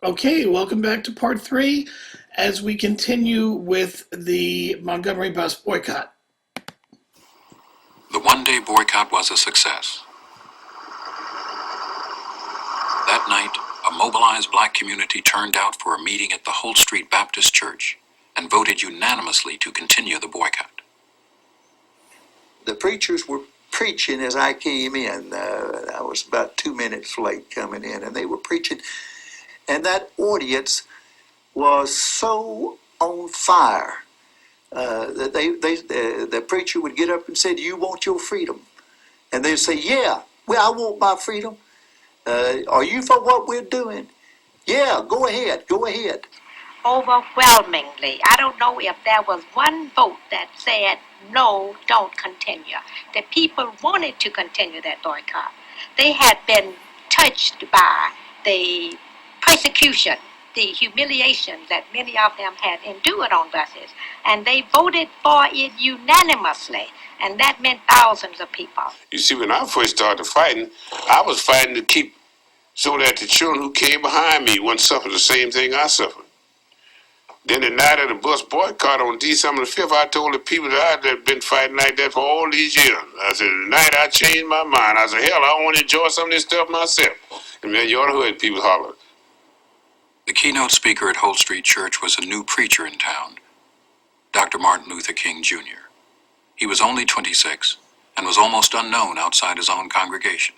Okay, welcome back to part 3 as we continue with the Montgomery bus boycott. The one-day boycott was a success. That night, a mobilized black community turned out for a meeting at the Holt Street Baptist Church and voted unanimously to continue the boycott. The preachers were preaching as I came in. I was about 2 minutes late coming in, and they were preaching. And that audience was so on fire that the preacher would get up and say, "Do you want your freedom?" And they'd say, "Yeah, well, I want my freedom. Are you for what we're doing?" "Yeah, go ahead, go ahead." Overwhelmingly, I don't know if there was one vote that said, no, don't continue. The people wanted to continue that boycott. They had been touched by the persecution, the humiliation that many of them had endured on buses, and they voted for it unanimously, and that meant thousands of people. You see, when I first started fighting, I was fighting to keep so that the children who came behind me wouldn't suffer the same thing I suffered. Then the night of the bus boycott on December the 5th, I told the people that I had been fighting like that for all these years. I said, the night I changed my mind, I said, hell, I want to enjoy some of this stuff myself. And then you ought to hear people holler. The keynote speaker at Holt Street Church was a new preacher in town, Dr. Martin Luther King, Jr. He was only 26 and was almost unknown outside his own congregation.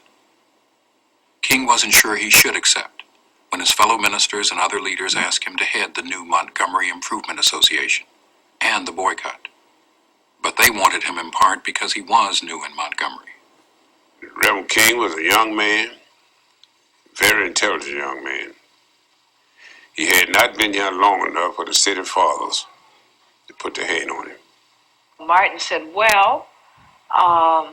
King wasn't sure he should accept when his fellow ministers and other leaders asked him to head the new Montgomery Improvement Association and the boycott. But they wanted him in part because he was new in Montgomery. Reverend King was a young man, very intelligent young man. He had not been here long enough for the city fathers to put their hand on him. Martin said, well, I'm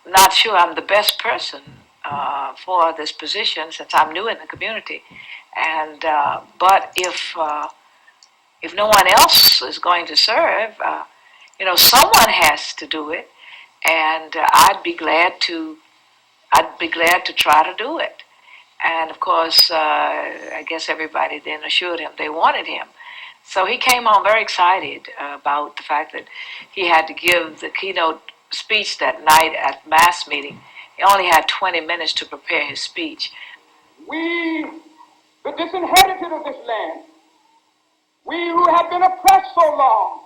not sure I'm the best person for this position since I'm new in the community. And but if no one else is going to serve, someone has to do it, and I'd be glad to try to do it. And of course, I guess everybody then assured him they wanted him. So he came on very excited about the fact that he had to give the keynote speech that night at mass meeting. He only had 20 minutes to prepare his speech. We, the disinherited of this land, we who have been oppressed so long,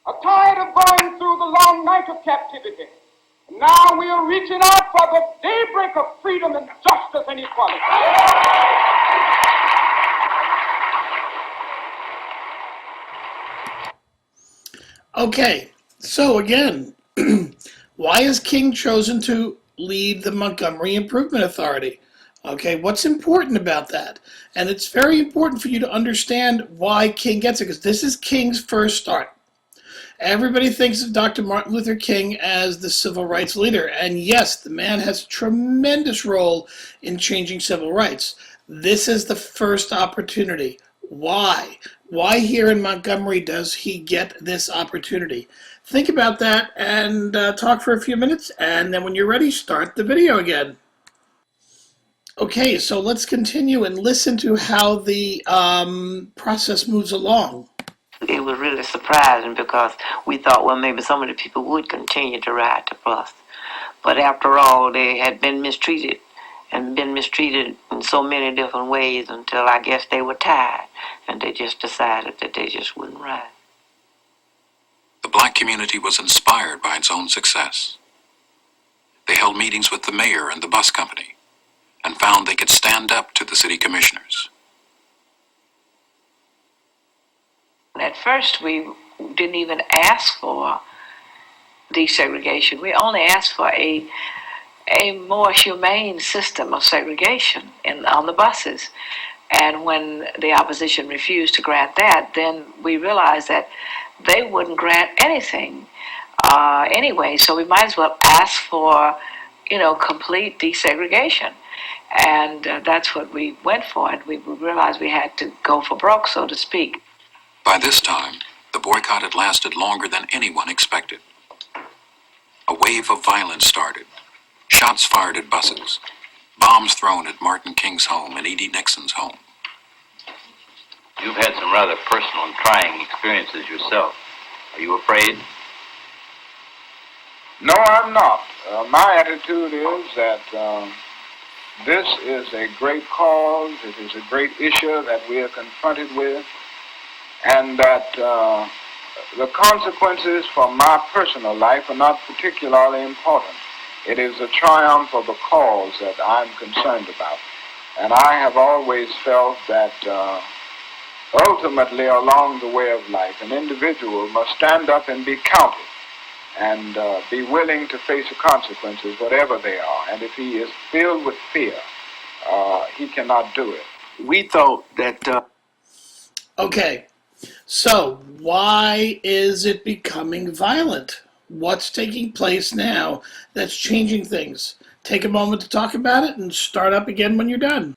are tired of going through the long night of captivity. Now we are reaching out for the daybreak of freedom and justice and equality. Okay, so again, why is King chosen to lead the Montgomery Improvement Authority? Okay, what's important about that? And it's very important for you to understand why King gets it, because this is King's first start. Everybody thinks of Dr. Martin Luther King as the civil rights leader, and yes, the man has a tremendous role in changing civil rights. This is the first opportunity. Why? Why here in Montgomery does he get this opportunity? Think about that and talk for a few minutes, and then when you're ready, start the video again. Okay, so let's continue and listen to how the process moves along. It was really surprising because we thought, well, maybe some of the people would continue to ride the bus. But after all, they had been mistreated in so many different ways until I guess they were tired, and they just decided that they just wouldn't ride. The black community was inspired by its own success. They held meetings with the mayor and the bus company and found they could stand up to the city commissioners. At first, we didn't even ask for desegregation. We only asked for a more humane system of segregation on the buses. And when the opposition refused to grant that, then we realized that they wouldn't grant anything anyway. So we might as well ask for, complete desegregation. And that's what we went for. And we realized we had to go for broke, so to speak. By this time, the boycott had lasted longer than anyone expected. A wave of violence started. Shots fired at buses. Bombs thrown at Martin King's home and Edie Nixon's home. You've had some rather personal and trying experiences yourself. Are you afraid? No, I'm not. My attitude is that this is a great cause, it is a great issue that we are confronted with, and that the consequences for my personal life are not particularly important. It is a triumph of the cause that I'm concerned about. And I have always felt that ultimately along the way of life, an individual must stand up and be counted and be willing to face the consequences, whatever they are. And if he is filled with fear, he cannot do it. We thought that Okay, so why is it becoming violent? What's taking place now that's changing things? Take a moment to talk about it and start up again when you're done.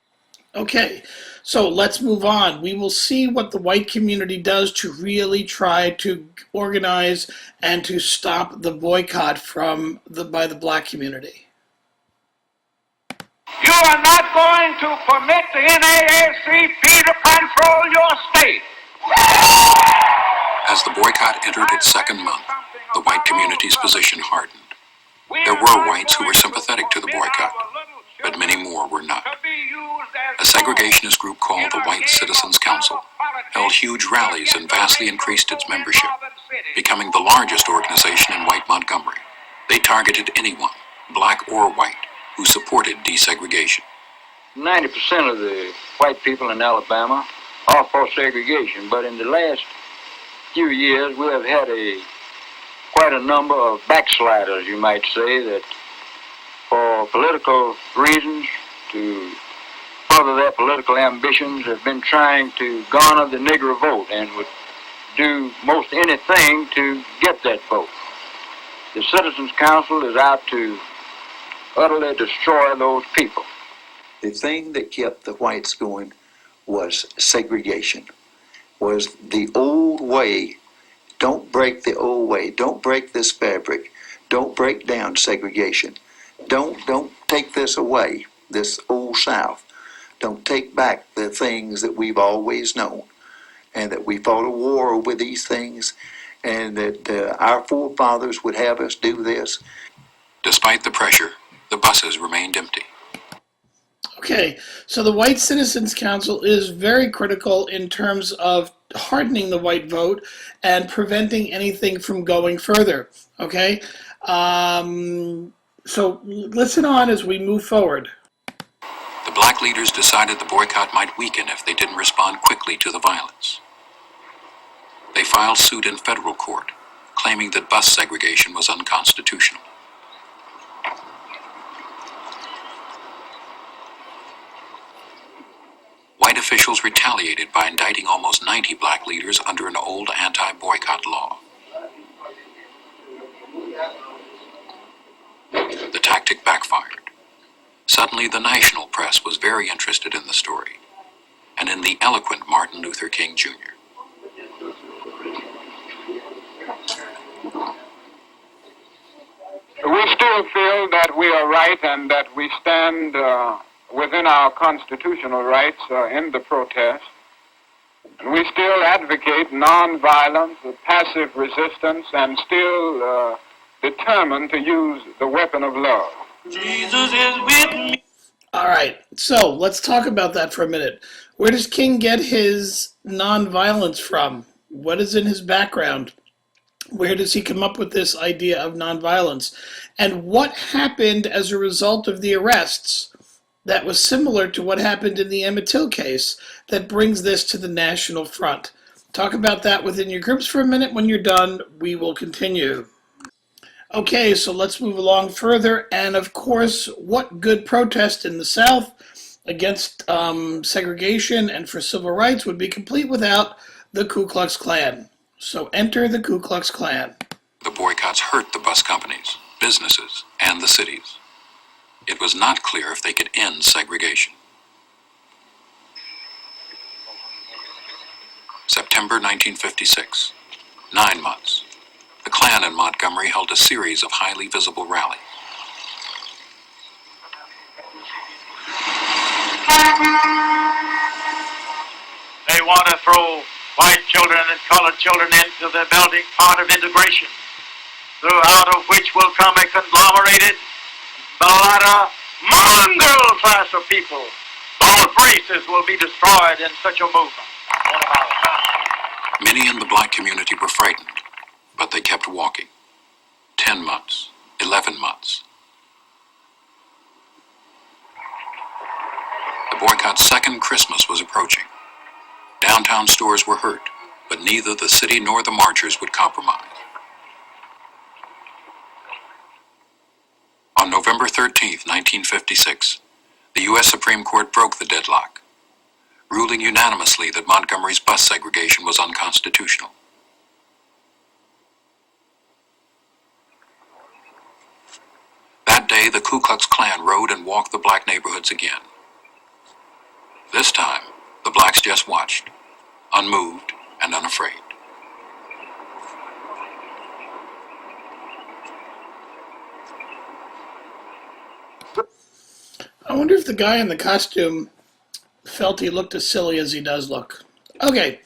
Okay, so let's move on. We will see what the white community does to really try to organize and to stop the boycott by the black community. You are not going to permit the NAACP to control your state. As the boycott entered its second month, the white community's position hardened. There were whites who were sympathetic to the boycott, but many more were not. A segregationist group called the White Citizens Council held huge rallies and vastly increased its membership, becoming the largest organization in white Montgomery. They targeted anyone, black or white, who supported desegregation. 90% of the white people in Alabama are for segregation, but in the last few years we have had quite a number of backsliders, you might say, that for political reasons, to further their political ambitions, have been trying to garner the Negro vote and would do most anything to get that vote. The Citizens Council is out to utterly destroy those people. the thing that kept the whites going was segregation, was the old way. Don't break the old way. Don't break this fabric. Don't break down segregation. Don't take this away, this old South. Don't take back the things that we've always known, and that we fought a war over these things, and that our forefathers would have us do this. Despite the pressure, the buses remained empty. Okay, so the White Citizens Council is very critical in terms of hardening the white vote and preventing anything from going further. Okay, so listen on as we move forward. The black leaders decided the boycott might weaken if they didn't respond quickly to the violence. They filed suit in federal court, claiming that bus segregation was unconstitutional. White officials retaliated by indicting almost 90 black leaders under an old anti-boycott law. The tactic backfired. Suddenly, the national press was very interested in the story, and in the eloquent Martin Luther King Jr. We still feel that we are right and that we stand within our constitutional rights in the protest. And we still advocate nonviolence, passive resistance, and still determined to use the weapon of love. Jesus is with me. All right, so let's talk about that for a minute. Where does King get his nonviolence from? What is in his background? Where does he come up with this idea of nonviolence? And what happened as a result of the arrests that was similar to what happened in the Emmett Till case that brings this to the national front? Talk about that within your groups for a minute. When you're done, we will continue. Okay, so let's move along further. And of course, what good protest in the South against segregation and for civil rights would be complete without the Ku Klux Klan? So enter the Ku Klux Klan. The boycotts hurt the bus companies, businesses, and the cities. It was not clear if they could end segregation. September 1956. 9 months. The Klan in Montgomery held a series of highly visible rallies. They want to throw white children and colored children into the melting pot of integration, throughout of which will come a conglomerated, mulatto, mongrel class of people. Both races will be destroyed in such a movement. Many in the black community were frightened, but they kept walking. 10 months, 11 months. The boycott's second Christmas was approaching. Downtown stores were hurt, but neither the city nor the marchers would compromise. On November 13, 1956, the U.S. Supreme Court broke the deadlock, ruling unanimously that Montgomery's bus segregation was unconstitutional. That day, the Ku Klux Klan rode and walked the black neighborhoods again. This time, the blacks just watched, unmoved and unafraid. I wonder if the guy in the costume felt he looked as silly as he does look. Okay,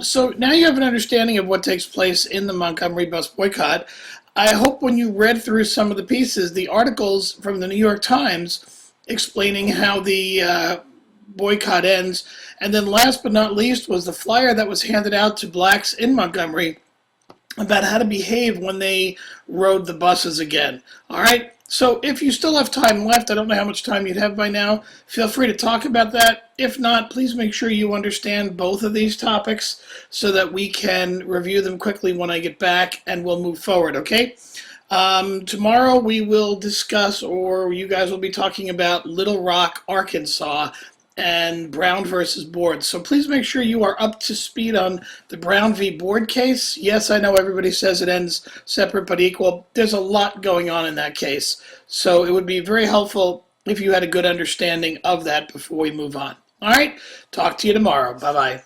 so now you have an understanding of what takes place in the Montgomery bus boycott. I hope when you read through some of the pieces, the articles from the New York Times explaining how the boycott ends, and then last but not least was the flyer that was handed out to blacks in Montgomery about how to behave when they rode the buses again. All right? So if you still have time left, I don't know how much time you'd have by now, feel free to talk about that. If not, please make sure you understand both of these topics so that we can review them quickly when I get back and we'll move forward, okay? Tomorrow we will discuss, or you guys will be talking about Little Rock, Arkansas, and Brown versus Board. So please make sure you are up to speed on the Brown v. Board case. Yes, I know everybody says it ends separate but equal. There's a lot going on in that case. So it would be very helpful if you had a good understanding of that before we move on. All right, talk to you tomorrow. Bye-bye.